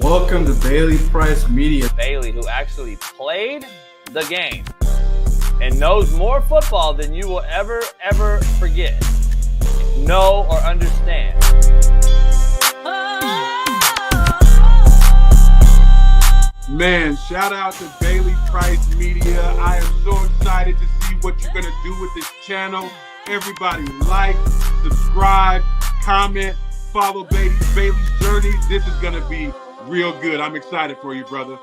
Welcome to Bailey Price Media. Bailey, who actually played the game and knows more football than you will ever forget, know, or understand. Man, shout out to Bailey Price Media. I am so excited to see what you're going to do with this channel. Everybody like, subscribe, comment, follow Bailey's journey. This is going to be real good. I'm excited for you, brother.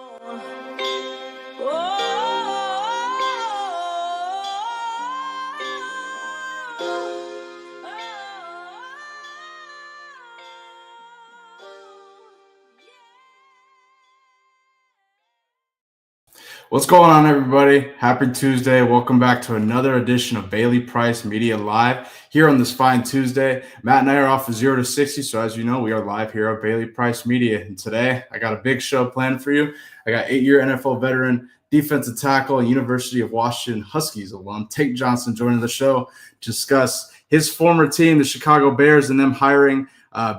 What's going on, everybody? Happy Tuesday. Welcome back to another edition of Bailey Price Media Live here on this fine Tuesday. Matt and I are off of 0 to 60, so as you know, we are live here at Bailey Price Media. And today, I got a big show planned for you. I got 8-year NFL veteran, defensive tackle, and University of Washington Huskies alum Tank Johnson joining the show to discuss his former team, the Chicago Bears, and them hiring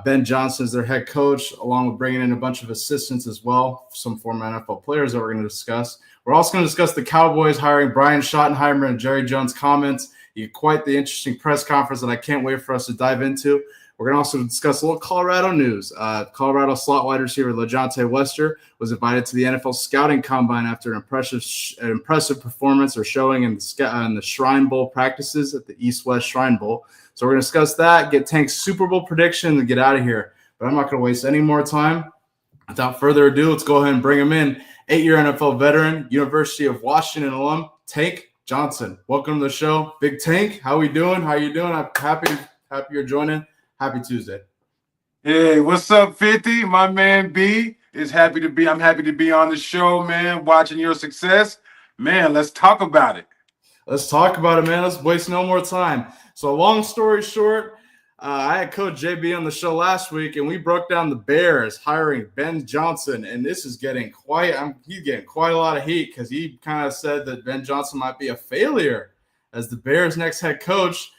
Ben Johnson as their head coach, along with bringing in a bunch of assistants as well, some former NFL players that we're going to discuss. We're also going to discuss the Cowboys hiring Brian Schottenheimer and Jerry Jones' comments. You get quite the interesting press conference that I can't wait for us to dive into. We're going to also discuss a little Colorado news. Colorado slot wide receiver LaJohntay Wester was invited to the NFL Scouting Combine after an impressive performance or showing in the Shrine Bowl practices at the East-West Shrine Bowl. So we're going to discuss that, get Tank's Super Bowl prediction, and get out of here. But I'm not going to waste any more time. Without further ado, let's go ahead and bring him in. 8-year NFL veteran, University of Washington alum, Tank Johnson. Welcome to the show. Big Tank, how we doing? How you doing? I'm happy you're joining. Happy Tuesday. Hey, what's up, 50? My man B is happy to be. I'm happy to be on the show, man, watching your success. Man, let's talk about it. Let's talk about it, man. Let's waste no more time. So long story short, I had Coach JB on the show last week, and we broke down the Bears hiring Ben Johnson, and this is getting he's getting quite a lot of heat because he kind of said that Ben Johnson might be a failure as the Bears' next head coach.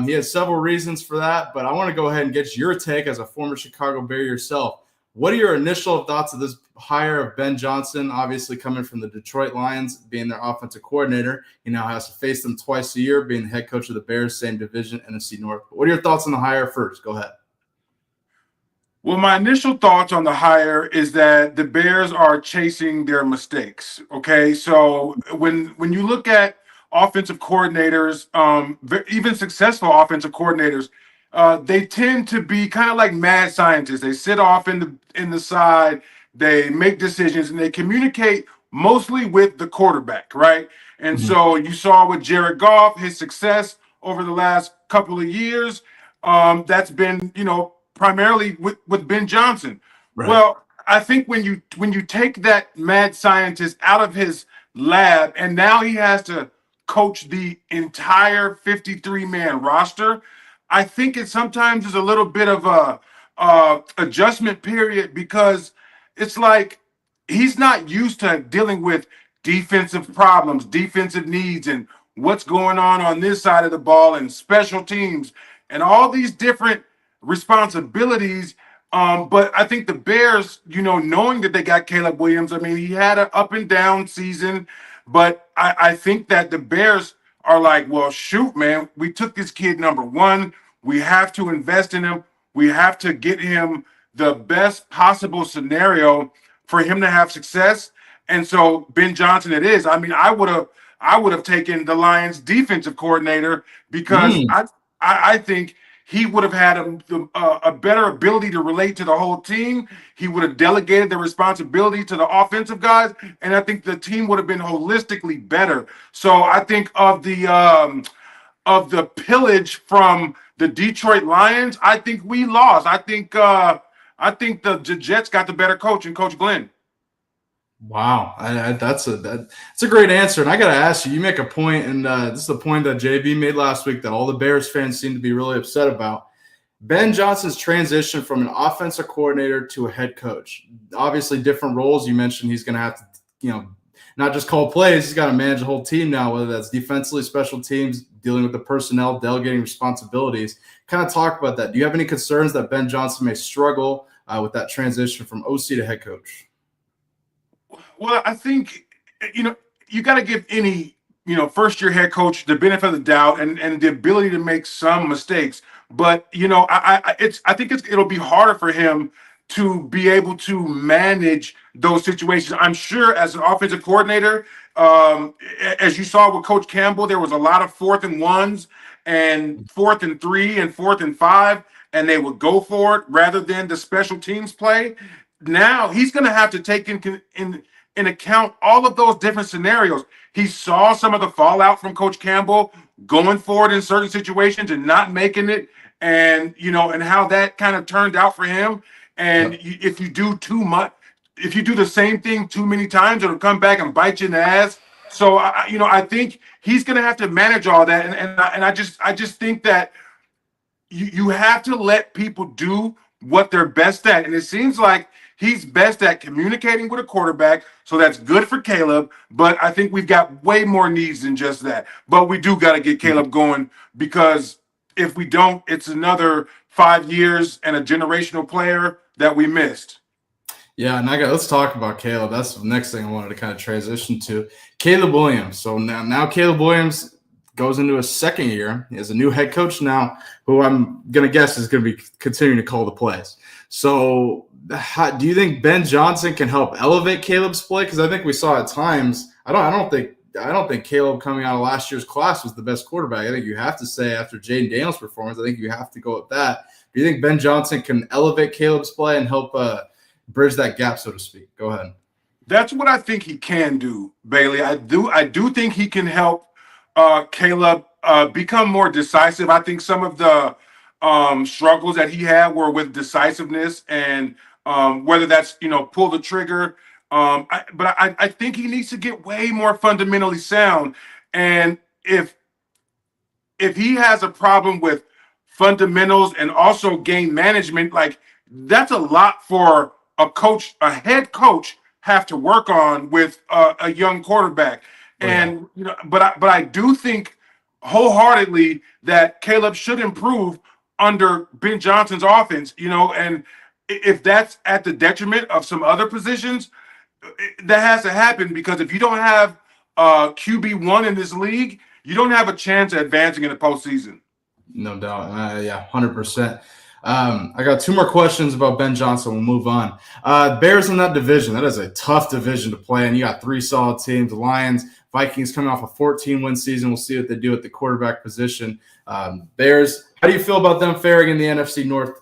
He has several reasons for that, but I want to go ahead and get your take as a former Chicago Bear yourself. What are your initial thoughts of this hire of Ben Johnson, obviously coming from the Detroit Lions, being their offensive coordinator? He now has to face them twice a year, being the head coach of the Bears, same division, NFC North. What are your thoughts on the hire first? Go ahead. Well, my initial thoughts on the hire is that the Bears are chasing their mistakes, okay? So when you look at offensive coordinators, even successful offensive coordinators, they tend to be kind of like mad scientists. They sit off in the side, they make decisions, and they communicate mostly with the quarterback, right? And so you saw with Jared Goff, his success over the last couple of years, that's been, primarily with Ben Johnson. Right. Well, I think when you take that mad scientist out of his lab, and now he has to coach the entire 53-man roster, I think it sometimes is a little bit of a adjustment period, because it's like he's not used to dealing with defensive problems, defensive needs, and what's going on this side of the ball, and special teams, and all these different responsibilities. But I think the Bears, knowing that they got Caleb Williams, I mean, he had an up and down season, but I think that the Bears are like, well, shoot, man, we took this kid number one. We have to invest in him. We have to get him the best possible scenario for him to have success. And so Ben Johnson it is. I mean, I would have taken the Lions defensive coordinator, because I think he would have had a better ability to relate to the whole team. He would have delegated the responsibility to the offensive guys, and I think the team would have been holistically better. So I think of the pillage from the Detroit Lions, I think we lost. I think the Jets got the better coach in Coach Glenn. Wow, that's a great answer. And I got to ask you, you make a point, and this is the point that JB made last week that all the Bears fans seem to be really upset about. Ben Johnson's transition from an offensive coordinator to a head coach. Obviously, different roles. You mentioned he's going to have to, not just call plays. He's got to manage the whole team now, whether that's defensively, special teams, dealing with the personnel, delegating responsibilities. Kind of talk about that. Do you have any concerns that Ben Johnson may struggle with that transition from OC to head coach? Well, I think, you got to give any, first-year head coach the benefit of the doubt and the ability to make some mistakes. But, I think it'll be harder for him to be able to manage those situations. I'm sure as an offensive coordinator, as you saw with Coach Campbell, there was a lot of 4th and 1s and 4th and 3 and 4th and 5, and they would go for it rather than the special teams play. Now he's going to have to take in account all of those different scenarios. He saw some of the fallout from Coach Campbell going forward in certain situations and not making it, and and how that kind of turned out for him. And if you do too much, if you do the same thing too many times, it'll come back and bite you in the ass. So I think he's going to have to manage all that, and I just think that you have to let people do what they're best at, and it seems like he's best at communicating with a quarterback, so that's good for Caleb. But I think we've got way more needs than just that. But we do got to get Caleb going, because if we don't, it's another 5 years and a generational player that we missed. Yeah, and let's talk about Caleb. That's the next thing I wanted to kind of transition to. Caleb Williams. So now Caleb Williams goes into his second year. He has a new head coach now, who I'm going to guess is going to be continuing to call the plays. So do you think Ben Johnson can help elevate Caleb's play? Because I think we saw at times, I don't think Caleb coming out of last year's class was the best quarterback. I think you have to say, after Jaden Daniels' performance, I think you have to go with that. Do you think Ben Johnson can elevate Caleb's play and help bridge that gap, so to speak? Go ahead. That's what I think he can do, Bailey. I do think he can help Caleb become more decisive. I think some of the struggles that he had were with decisiveness, and whether that's pull the trigger. But I think he needs to get way more fundamentally sound. And if he has a problem with fundamentals and also game management, like, that's a lot for a head coach have to work on with a young quarterback. And but I do think wholeheartedly that Caleb should improve under Ben Johnson's offense. And if that's at the detriment of some other positions, that has to happen, because if you don't have QB1 in this league, you don't have a chance at advancing in the postseason. No doubt. Yeah, 100%. I got 2 more questions about Ben Johnson. We'll move on. Bears in that division. That is a tough division to play in. You got 3 solid teams. The Lions, Vikings coming off a 14-win season. We'll see what they do at the quarterback position. Bears, how do you feel about them faring in the NFC North?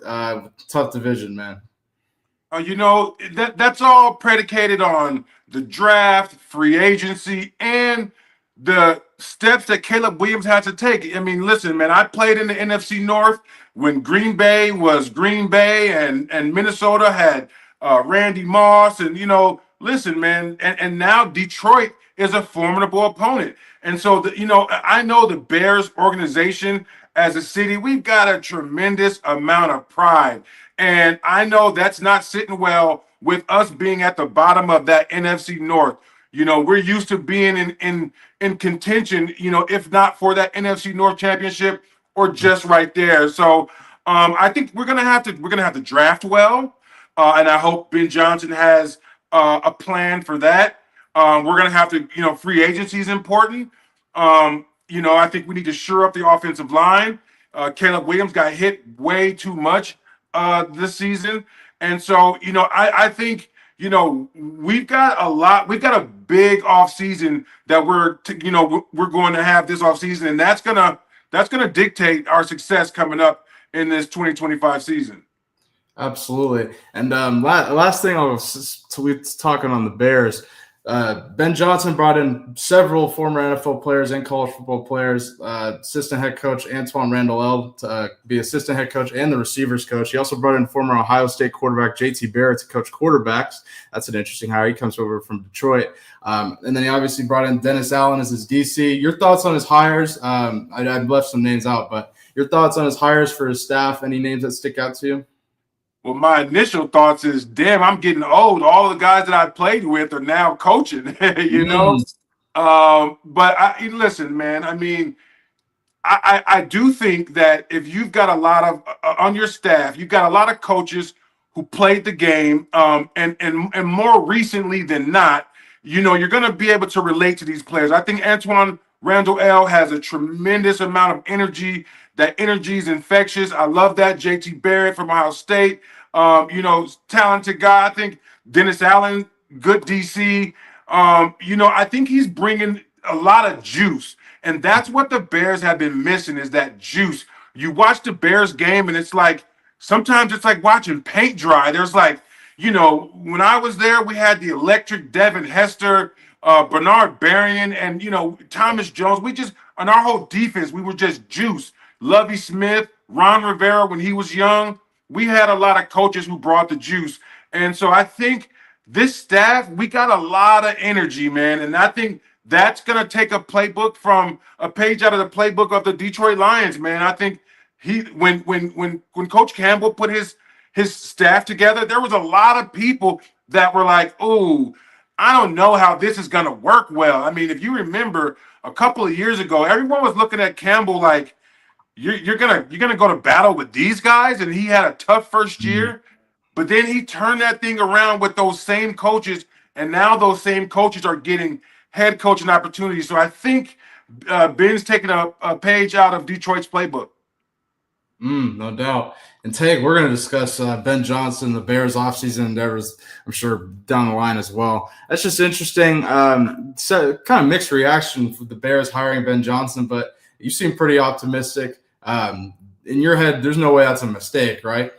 Tough division, man. That's all predicated on the draft, free agency, and the steps that Caleb Williams had to take. I mean, listen, man, I played in the NFC North when Green Bay was Green Bay, and Minnesota had Randy Moss, and listen, man, and now Detroit is a formidable opponent. And so I know the Bears organization as a city, we've got a tremendous amount of pride. And I know that's not sitting well with us being at the bottom of that NFC North. We're used to being in contention, if not for that NFC North championship, or just right there. So I think we're gonna have to draft well, and I hope Ben Johnson has a plan for that. We're gonna have to, free agency is important. I think we need to shore up the offensive line. Caleb Williams got hit way too much this season, and so I think we've got a big offseason that we're going to have this offseason, and that's gonna dictate our success coming up in this 2025 season. Absolutely. And last thing we're talking on the Bears. Ben Johnson brought in several former NFL players and college football players, assistant head coach Antoine Randall to be assistant head coach and the receivers coach. He also brought in former Ohio State quarterback JT Barrett to coach quarterbacks. That's an interesting hire. He comes over from Detroit. And then he obviously brought in Dennis Allen as his DC. Your thoughts on his hires? I've left some names out, but your thoughts on his hires for his staff? Any names that stick out to you? Well, my initial thoughts is, damn, I'm getting old. All the guys that I played with are now coaching, But listen, man, I mean, I do think that if you've got a lot of on your staff, you've got a lot of coaches who played the game, and more recently than not, you're going to be able to relate to these players. I think Antoine Randall L has a tremendous amount of energy. That energy is infectious. I love that. JT Barrett from Ohio State, talented guy. I think Dennis Allen, good DC. I think he's bringing a lot of juice, and that's what the Bears have been missing, is that juice. You watch the Bears game, and it's like sometimes it's like watching paint dry. There's like, when I was there, we had the electric Devin Hester, Bernard Berrien, and Thomas Jones. We just, on our whole defense, we were just juice. Lovie Smith, Ron Rivera when he was young. We had a lot of coaches who brought the juice, and so I think this staff, we got a lot of energy, man, and I think that's going to take a page out of the playbook of the Detroit Lions, man. I think when Coach Campbell put his staff together, there was a lot of people that were like, "Oh, I don't know how this is going to work well." I mean, if you remember a couple of years ago, everyone was looking at Campbell like, "You're gonna go to battle with these guys," and he had a tough first year. But then he turned that thing around with those same coaches, and now those same coaches are getting head coaching opportunities. So I think Ben's taking a page out of Detroit's playbook. No doubt. And Tank, we're going to discuss Ben Johnson, the Bears offseason endeavors, I'm sure, down the line as well. That's just interesting. So kind of mixed reaction for the Bears hiring Ben Johnson, but you seem pretty optimistic. In your head, there's no way that's a mistake, right?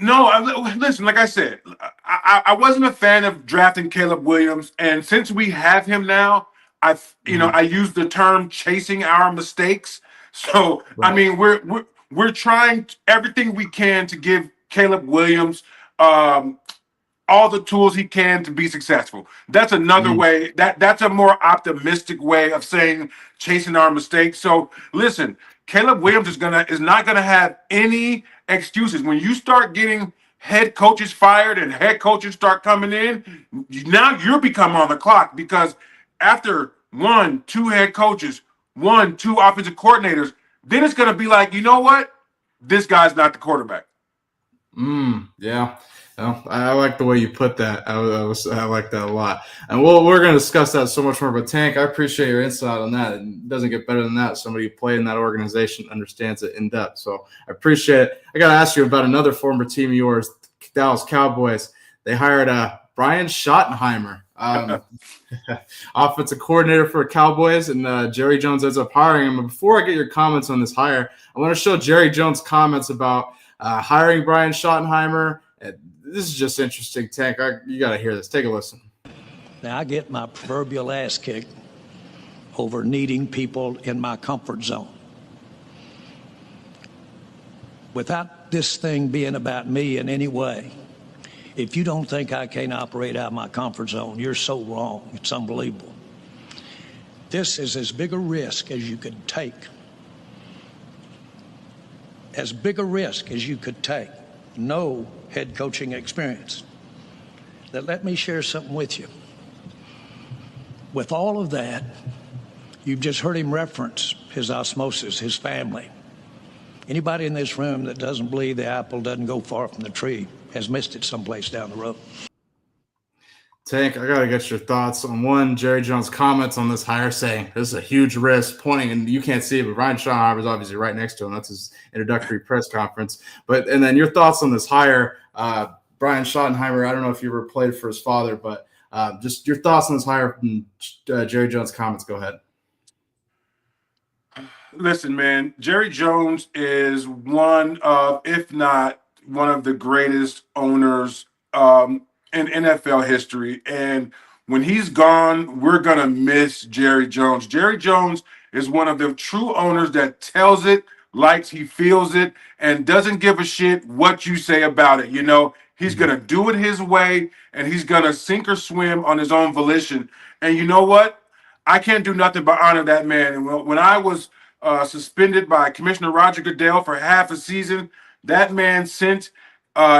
No, listen, like I said, I wasn't a fan of drafting Caleb Williams. And since we have him now, I use the term chasing our mistakes. So, right. I mean, we're trying everything we can to give Caleb Williams all the tools he can to be successful. That's another way. That's a more optimistic way of saying chasing our mistakes. So listen, Caleb Williams is not gonna have any excuses. When you start getting head coaches fired and head coaches start coming in, now you're becoming on the clock, because after 1, 2 head coaches, 1, 2 offensive coordinators, then it's gonna be like, you know what? This guy's not the quarterback. Yeah. No, I like the way you put that. I like that a lot. And we're going to discuss that so much more. But Tank, I appreciate your insight on that. It doesn't get better than that. Somebody who played in that organization understands it in depth. So I appreciate it. I got to ask you about another former team of yours, Dallas Cowboys. They hired Brian Schottenheimer, offensive coordinator for Cowboys, and Jerry Jones ends up hiring him. But before I get your comments on this hire, I want to show Jerry Jones' comments about hiring Brian Schottenheimer. This is just interesting, Tank. You got to hear this. Take a listen. Now, I get my proverbial ass kicked over needing people in my comfort zone. Without this thing being about me in any way, if you don't think I can't operate out of my comfort zone, you're so wrong. It's unbelievable. This is as big a risk as you could take. As big a risk as you could take. No head coaching experience. Now, let me share something with you. With all of that, you've just heard him reference his osmosis, his family. Anybody in this room that doesn't believe the apple doesn't go far from the tree has missed it someplace down the road. Tank, I got to get your thoughts on one, Jerry Jones' comments on this hire, saying this is a huge risk, pointing, and you can't see it, but Brian Schottenheimer is obviously right next to him. That's his introductory press conference. And then your thoughts on this hire, Brian Schottenheimer. I don't know if you ever played for his father, but just your thoughts on this hire from Jerry Jones' comments. Go ahead. Listen, man, Jerry Jones is one of, if not one of the greatest owners in NFL history. And when he's gone, we're going to miss Jerry Jones. Jerry Jones is one of the true owners that tells it like he feels it and doesn't give a shit what you say about it. He's going to do it his way, and he's going to sink or swim on his own volition. And you know what? I can't do nothing but honor that man. And when I was suspended by Commissioner Roger Goodell for half a season, that man sent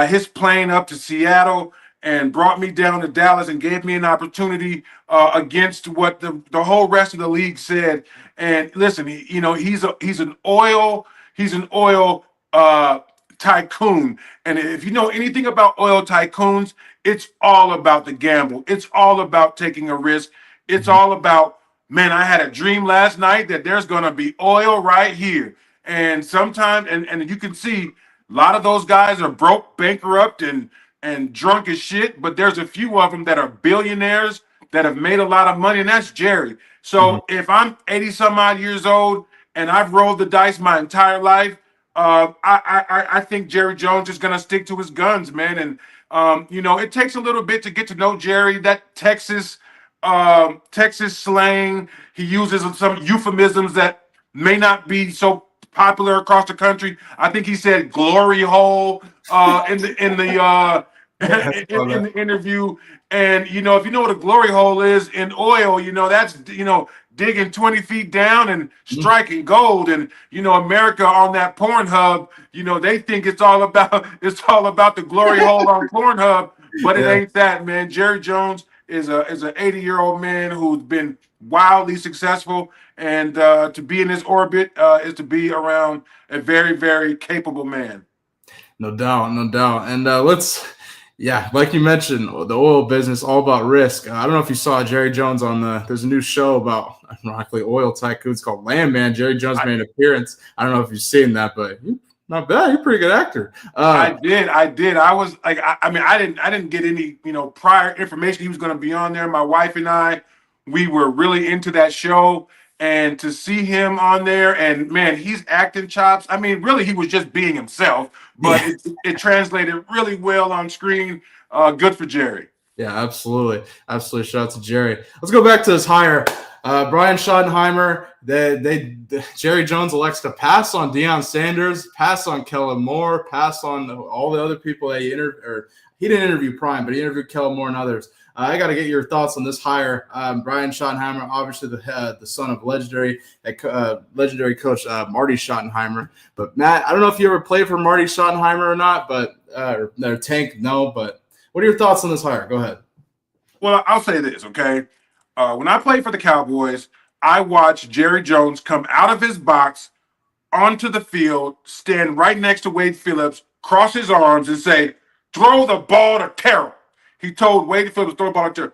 his plane up to Seattle and brought me down to Dallas and gave me an opportunity against what the whole rest of the league said. And listen, he's an oil tycoon. And if you know anything about oil tycoons, it's all about the gamble. It's all about taking a risk. It's all about, man, I had a dream last night that there's going to be oil right here. And sometimes, and you can see a lot of those guys are broke, bankrupt, and drunk as shit. But there's a few of them that are billionaires that have made a lot of money, and that's Jerry. So if I'm 80 some odd years old and I've rolled the dice my entire life, I think Jerry Jones is going to stick to his guns, man. And it takes a little bit to get to know Jerry. That Texas slang, he uses some euphemisms that may not be so popular across the country. I think he said "glory hole" in the in the interview. And if you know what a glory hole is in oil, that's digging 20 feet down and striking gold. And America on that Pornhub, they think it's all about the glory hole on Pornhub, but it ain't that, man. Jerry Jones is an 80-year-old man who's been wildly successful, and to be in his orbit is to be around a very, very capable man. No doubt, no doubt. And like you mentioned, the oil business, all about risk. I don't know if you saw Jerry Jones there's a new show about, ironically, oil tycoons called Landman. Jerry Jones made an appearance. I don't know if you've seen that, but not bad. You're a pretty good actor. I did. I was like, I didn't get any, prior information he was going to be on there. My wife and I, we were really into that show. And to see him on there, and man, he's acting chops. I mean, really, he was just being himself, but it translated really well on screen. Good for Jerry. Yeah, absolutely. Absolutely. Shout out to Jerry. Let's go back to his hire. Brian Schottenheimer, Jerry Jones elects to pass on Deion Sanders, pass on Kellen Moore, pass on all the other people that he interviewed. He didn't interview Prime, but he interviewed Kellen Moore and others. I got to get your thoughts on this hire. Brian Schottenheimer, obviously the son of legendary coach Marty Schottenheimer. But Matt, I don't know if you ever played for Marty Schottenheimer or not, but Tank, no. But what are your thoughts on this hire? Go ahead. Well, I'll say this, okay? When I played for the Cowboys, I watched Jerry Jones come out of his box onto the field, stand right next to Wade Phillips, cross his arms, and say, "Throw the ball to Terrell." He told Wade Phillips to throw the ball to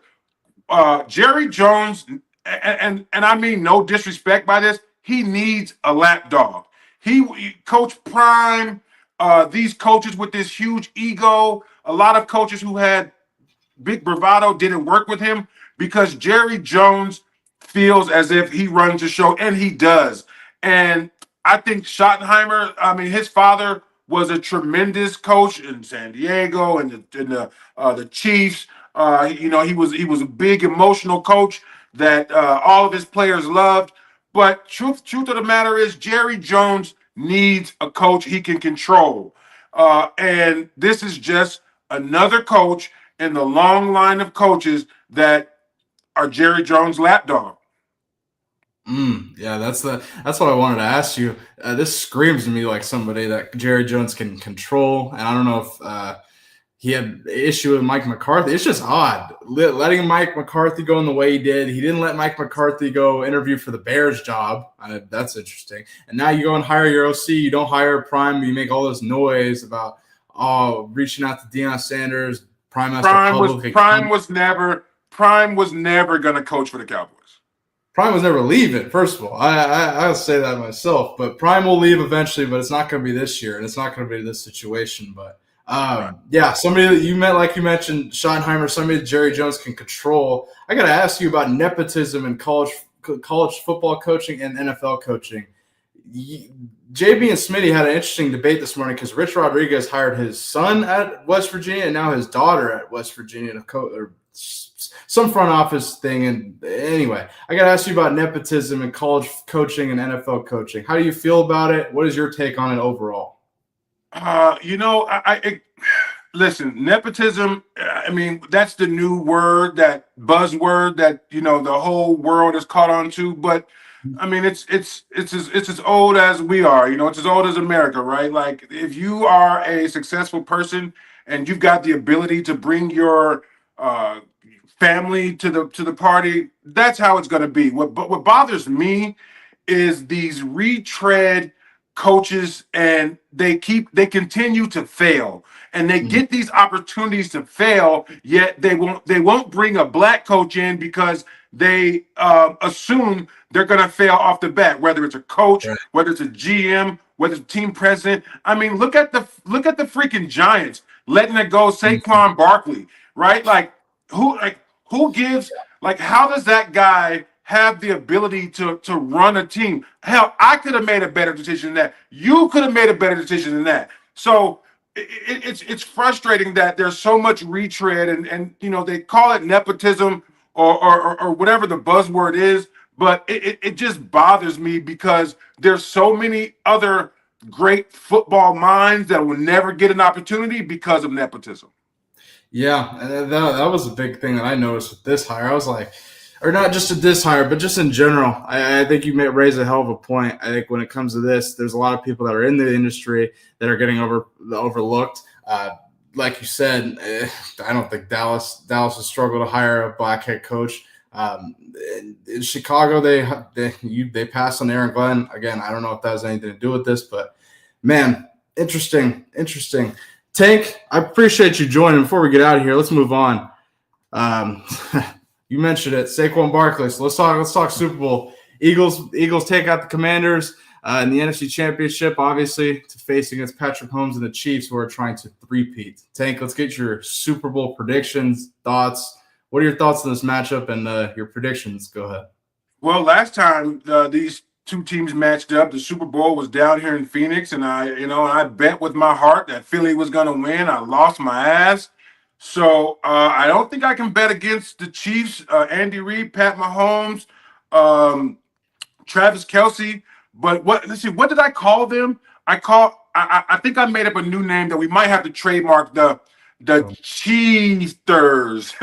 Terrell. Jerry Jones, and I mean no disrespect by this, he needs a lapdog. He Coach Prime, these coaches with this huge ego, a lot of coaches who had big bravado didn't work with him because Jerry Jones feels as if he runs the show, and he does. And I think Schottenheimer, his father was a tremendous coach in San Diego and the Chiefs. He was a big emotional coach that all of his players loved. But truth of the matter is, Jerry Jones needs a coach he can control. And this is just another coach in the long line of coaches that are Jerry Jones' lapdog. Yeah, that's what I wanted to ask you. This screams to me like somebody that Jerry Jones can control. And I don't know if he had an issue with Mike McCarthy. It's just odd letting Mike McCarthy go in the way he did. He didn't let Mike McCarthy go interview for the Bears job. That's interesting. And now you go and hire your OC. You don't hire Prime. You make all this noise about reaching out to Deion Sanders. Prime was never going to coach for the Cowboys. Prime was never leaving, first of all. I'll say that myself. But Prime will leave eventually, but it's not going to be this year, and it's not going to be this situation. But, somebody that you met, like you mentioned, Schottenheimer, somebody that Jerry Jones can control. I got to ask you about nepotism in college football coaching and NFL coaching. JB and Smitty had an interesting debate this morning because Rich Rodriguez hired his son at West Virginia and now his daughter at West Virginia to some front office thing. And anyway, I got to ask you about nepotism in college coaching and NFL coaching. How do you feel about it? What is your take on it overall? Listen, nepotism, that's the new word, that buzzword that, the whole world is caught on to. But it's as old as we are, it's as old as America, right? Like if you are a successful person and you've got the ability to bring your family to the party, that's how it's going to be. What bothers me is these retread coaches, and they continue to fail, and they get these opportunities to fail, yet they won't bring a black coach in because they assume they're going to fail off the bat, whether it's a coach, Right. whether it's a GM, whether it's a team president. I mean, look at the freaking Giants letting it go Saquon Barkley, right? Like who gives, like, how does that guy have the ability to run a team? Hell, I could have made a better decision than that. You could have made a better decision than that. So it's frustrating that there's so much retread, and they call it nepotism or whatever the buzzword is, but it just bothers me because there's so many other great football minds that will never get an opportunity because of nepotism. Yeah, and that was a big thing that I noticed with this hire. I was like, or not just at this hire, but just in general. I think you may raise a hell of a point. I think when it comes to this, there's a lot of people that are in the industry that are getting overlooked. Like you said, I don't think Dallas has struggled to hire a black head coach. In Chicago, they passed on Aaron Glenn. Again, I don't know if that has anything to do with this, but man, interesting. Tank, I appreciate you joining. Before we get out of here, let's move on. You mentioned it, Saquon Barkley. So let's talk Super Bowl. Eagles take out the Commanders in the NFC Championship, obviously, to face against Patrick Mahomes and the Chiefs, who are trying to three-peat. Tank, let's get your Super Bowl predictions, thoughts. What are your thoughts on this matchup and your predictions? Go ahead. Well, last time these two teams matched up, the Super Bowl was down here in Phoenix, and I bet with my heart that Philly was going to win. I lost my ass. So I don't think I can bet against the Chiefs, Andy Reid, Pat Mahomes, Travis Kelce. But let's see, what did I call them? I think I made up a new name that we might have to trademark, the Cheesters.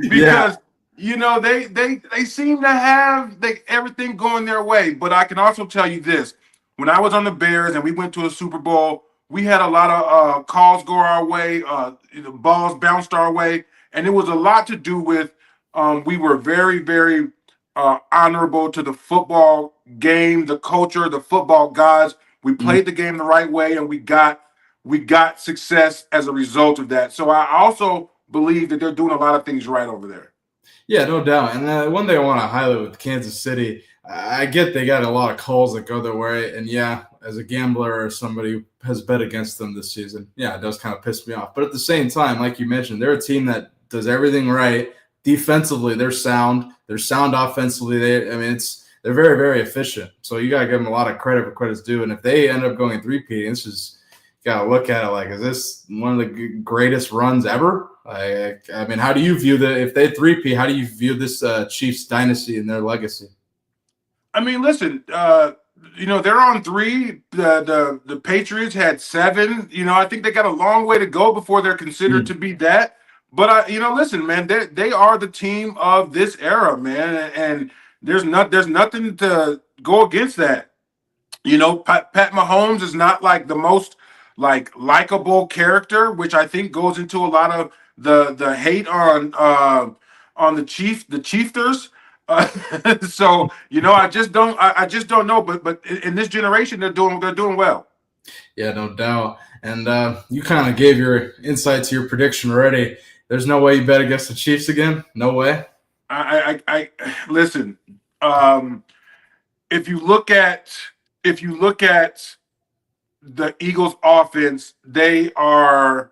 because they seem to have everything going their way. But I can also tell you this: when I was on the Bears and we went to a Super Bowl, we had a lot of calls go our way, balls bounced our way, and it was a lot to do with we were very, very honorable to the football game, the culture, the football gods. We played the game the right way, and we got success as a result of that. So I also believe that they're doing a lot of things right over there. Yeah, no doubt. And one thing I want to highlight with Kansas City, I get they got a lot of calls that go their way. And yeah, as a gambler or somebody who has bet against them this season, yeah, it does kind of piss me off. But at the same time, like you mentioned, they're a team that does everything right. Defensively, they're sound. They're sound offensively. They're very, very efficient. So you got to give them a lot of credit for credit's due. And if they end up going three-peating, it's just – you got to look at it like, is this one of the greatest runs ever? I mean, how do you view if they three-peat, how do you view this Chiefs dynasty and their legacy? I mean, listen, they're on 3. The Patriots had 7. I think they got a long way to go before they're considered to be that. But listen, man, they are the team of this era, man, and there's nothing to go against that. Pat Mahomes is not like the most likable character, which I think goes into a lot of the hate on the Chiefters. So I just don't know. But in this generation, they're doing well. Yeah, no doubt. And you kind of gave your insight to your prediction already. There's no way you bet against the Chiefs again. No way. I listen. If you look at the Eagles offense, they run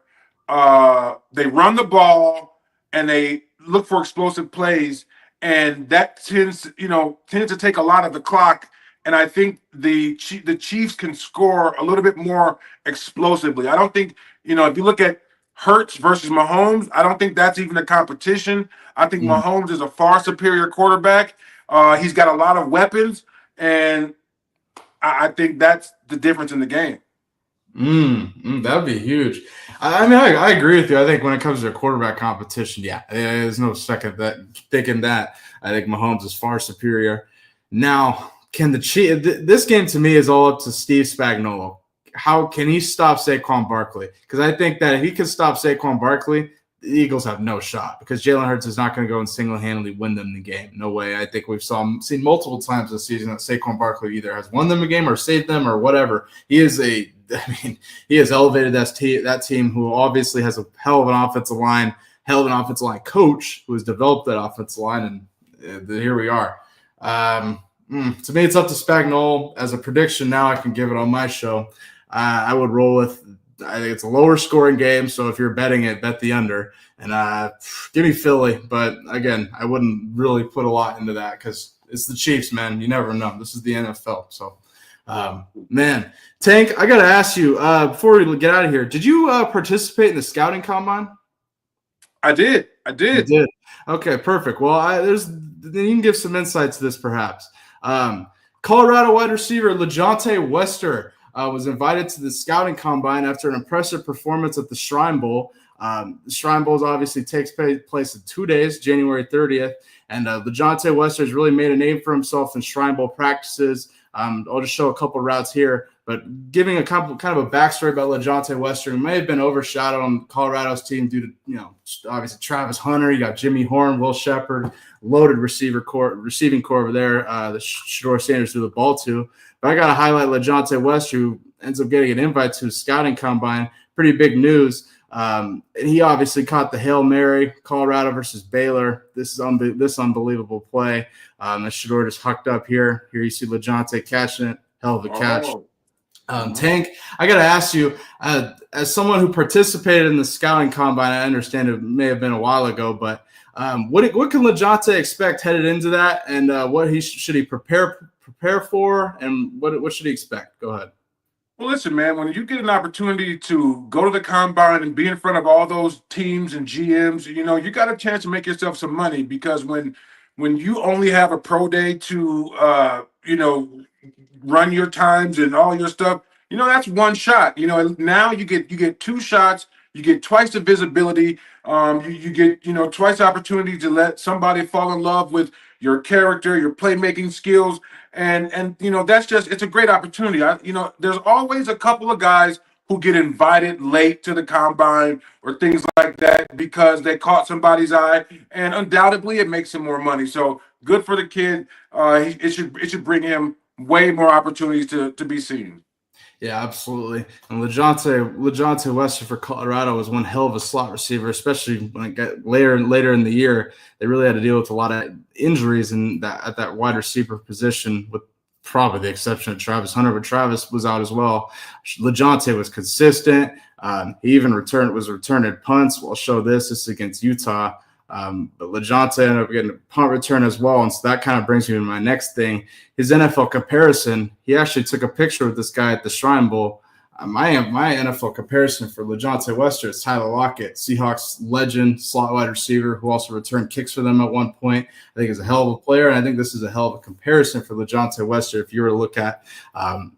the ball and they look for explosive plays, and that tends to take a lot of the clock. And I think the Chiefs can score a little bit more explosively. I don't think, if you look at Hurts versus Mahomes, I don't think that's even a competition. I think Mahomes is a far superior quarterback. He's got a lot of weapons, and I think that's the difference in the game. That would be huge. I agree with you. I think when it comes to a quarterback competition, yeah, there's no second thinking that. I think Mahomes is far superior. Now, can the Chiefs? This game to me is all up to Steve Spagnuolo. How can he stop Saquon Barkley? Because I think that if he can stop Saquon Barkley, the Eagles have no shot because Jalen Hurts is not going to go and single-handedly win them the game. No way. I think we've seen multiple times this season that Saquon Barkley either has won them a game or saved them or whatever. He has elevated that team, who obviously has a hell of an offensive line coach who has developed that offensive line, and here we are. To me, it's up to Spagnuolo. As a prediction now, I can give it on my show. I would roll with – I think it's a lower scoring game, so if you're betting it, bet the under. And give me Philly. But, again, I wouldn't really put a lot into that because it's the Chiefs, man. You never know. This is the NFL. So, man. Tank, I got to ask you, before we get out of here, did you participate in the scouting combine? I did. You did. Okay, perfect. Well, you can give some insights to this perhaps. Colorado wide receiver LaJohntay Wester was invited to the scouting combine after an impressive performance at the Shrine Bowl. The Shrine Bowl obviously takes place in 2 days, January 30th, and LaJohntay Wester has really made a name for himself in Shrine Bowl practices. I'll just show a couple routes here, but giving a kind of a backstory about LaJohntay Wester, who may have been overshadowed on Colorado's team due to, obviously Travis Hunter. You got Jimmy Horn, Will Shepard, loaded receiving core over there. The Shador Sanders threw the ball to. But I got to highlight LaJohntay Wester, who ends up getting an invite to his scouting combine. Pretty big news. And he obviously caught the Hail Mary, Colorado versus Baylor. This unbelievable play. The Shador just hucked up here. Here you see LaJohntay catching it. Hell of a catch. Tank, I got to ask you, as someone who participated in the scouting combine, I understand it may have been a while ago, but what can LaJohntay expect headed into that, and what should he prepare for, and what should he expect? Go ahead. Well, listen, man, when you get an opportunity to go to the combine and be in front of all those teams and GMs, you got a chance to make yourself some money, because when you only have a pro day to, run your times and all your stuff, that's one shot. Now you get 2 shots, you get twice the visibility, you get, twice the opportunity to let somebody fall in love with your character, your playmaking skills. And it's a great opportunity. There's always a couple of guys who get invited late to the combine or things like that because they caught somebody's eye, and undoubtedly it makes him more money. So good for the kid. It should bring him way more opportunities to be seen. Yeah, absolutely. And LaJohntay Wester for Colorado was one hell of a slot receiver, especially when it got later in the year. They really had to deal with a lot of injuries at that wide receiver position, with probably the exception of Travis Hunter, but Travis was out as well. LaJohntay was consistent. He even was returning punts. I'll show this. This is against Utah. But LaJohntay ended up getting a punt return as well. And so that kind of brings me to my next thing. His NFL comparison, he actually took a picture with this guy at the Shrine Bowl. My NFL comparison for LaJohntay Wester is Tyler Lockett, Seahawks legend, slot wide receiver, who also returned kicks for them at one point. I think he's a hell of a player, and I think this is a hell of a comparison for LaJohntay Wester if you were to look at, kind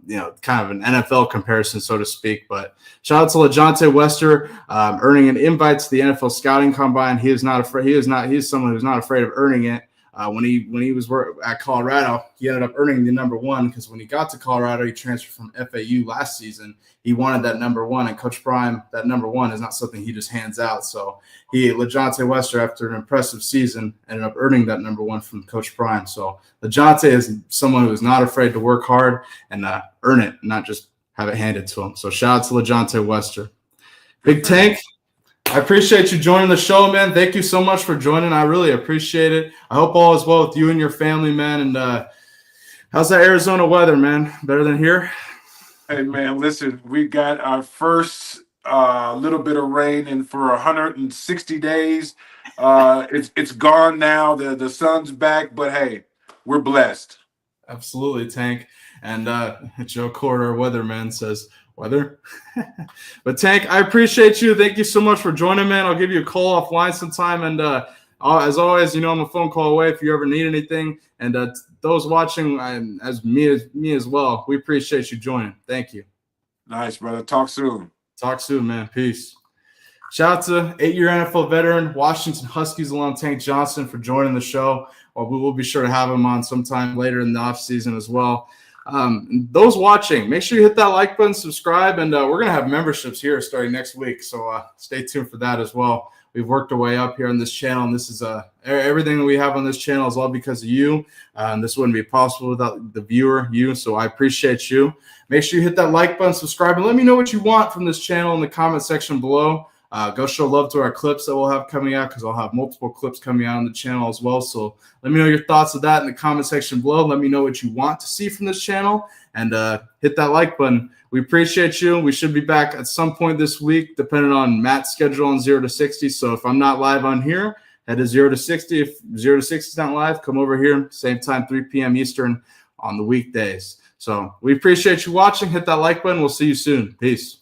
of an NFL comparison, so to speak. But shout out to LaJohntay Wester, earning an invite to the NFL scouting combine. He is not afraid. He's someone who's not afraid of earning it. When he was at Colorado, he ended up earning the number 1, because when he got to Colorado, he transferred from FAU last season. He wanted that number 1, and Coach Prime, that number 1 is not something he just hands out. So LaJohntay Wester, after an impressive season, ended up earning that number 1 from Coach Prime. So LaJohntay is someone who is not afraid to work hard and earn it, not just have it handed to him. So shout out to LaJohntay Wester. Big Tank, I appreciate you joining the show, man. Thank you so much for joining. I really appreciate it. I hope all is well with you and your family, man. And how's that Arizona weather, man? Better than here? Hey, man, listen, we got our first little bit of rain in for 160 days. It's gone now. The sun's back, but hey, we're blessed. Absolutely, Tank. And Joe Corder, weatherman, says, weather. But Tank, I appreciate you. Thank you so much for joining, man. I'll give you a call offline sometime. And as always, I'm a phone call away if you ever need anything. And those watching, as me as well, we appreciate you joining. Thank you. Nice, brother. Talk soon. Talk soon, man. Peace. Shout out to 8-year NFL veteran, Washington Huskies alum Tank Johnson for joining the show. We will be sure to have him on sometime later in the offseason as well. Those watching, make sure you hit that like button, subscribe, and we're going to have memberships here starting next week. So stay tuned for that as well. We've worked our way up here on this channel, and this is everything that we have on this channel is all because of you. And this wouldn't be possible without the viewer, you. So I appreciate you. Make sure you hit that like button, subscribe, and let me know what you want from this channel in the comment section below. Go show love to our clips that we'll have coming out, because I'll have multiple clips coming out on the channel as well. So let me know your thoughts of that in the comment section below. Let me know what you want to see from this channel, and hit that like button. We appreciate you. We should be back at some point this week, depending on Matt's schedule on 0 to 60. So if I'm not live on here, head to 0 to 60. If 0 to 60 is not live, come over here, same time, 3 p.m. Eastern on the weekdays. So we appreciate you watching. Hit that like button. We'll see you soon. Peace.